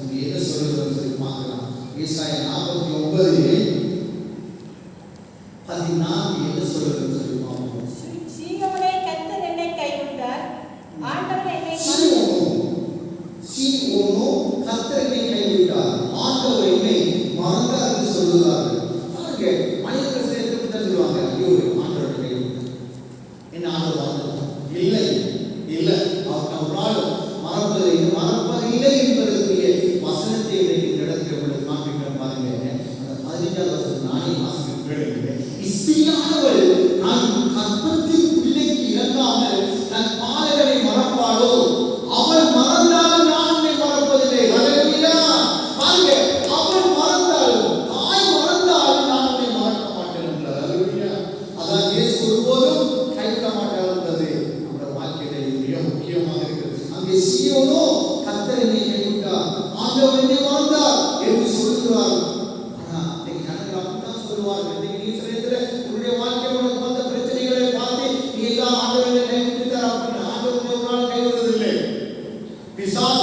அங்கே என்ன சொல்லுகிறது சொல்லி பார்க்கலாம். ஏசாயா 49:14 என்ன சொல்லுகிறது சொல்லி பார்ப்போம். சீயோனே கர்த்தர் என்னை கைவிட்டார், ஆண்டவர் என்னை சீயோனோ கர்த்தர் என்னை கைவிட்டார், ஆண்டவர் என்னை மறந்தார் என்று சொல்லுகிறார்கள். பாருங்க, மனிதர்கள் சேர்த்து தான் சொல்லுவாங்க, ஐயோ ஆண்டவர் கைவிட்டார், என்ன ஆண்டவர் மறந்துட்டார். இல்லை இல்லை, அவர் ஒரு நாள் மறப்பதில்லை என்பதற்குரிய வசனத்தை இன்றைக்கு இந்த இடத்துல உங்களுக்கு காண்பிக்கிறேன். பாருங்க, அந்த 15வது வசனம் நானே வாசிக்க கேளுங்க. இஸ்திரியானவள் நான் கர்ப்பத்தின் பிள்ளைக்கு இறங்காமல் தன் பாலகனை மறப்பாளோ, அவள் மறந்தாலும் நான் உன்னை மறப்பதில்லை. ஹல்லேலூயா. பாருங்க, அவள் மறந்தாலும், தாய் மறந்தாலும் நான் உன்னை மறக்க மாட்டேன் என்றார். ஹல்லேலூயா. அதான் இயேசு ஒருபோதும் கைவிட மாட்டார் என்பது நம்முடைய வாழ்க்கையில மிக முக்கியமாக இருக்கிறது. அங்கே சீயோனோ கர்த்தர் என்னை கைவிட்டார், ஆண்டவர் என்னை மறந்தார் என்று சொல்லுகிறார். ஆனா இன்னைக்கு ஜனங்கள் அப்படித்தான் சொல்லுவார்கள். இன்னைக்கு நீ சிலத்துல உன்னுடைய வாழ்க்கையில் உனக்கு வந்த பிரச்சனைகளை பார்த்து நீ எல்லாம் ஆண்டவர் என்னை கைவிட்டார் அப்படின்னு. ஆண்டவர் ஒரு நாள் கைவிடுவதில்லை. பிசாசு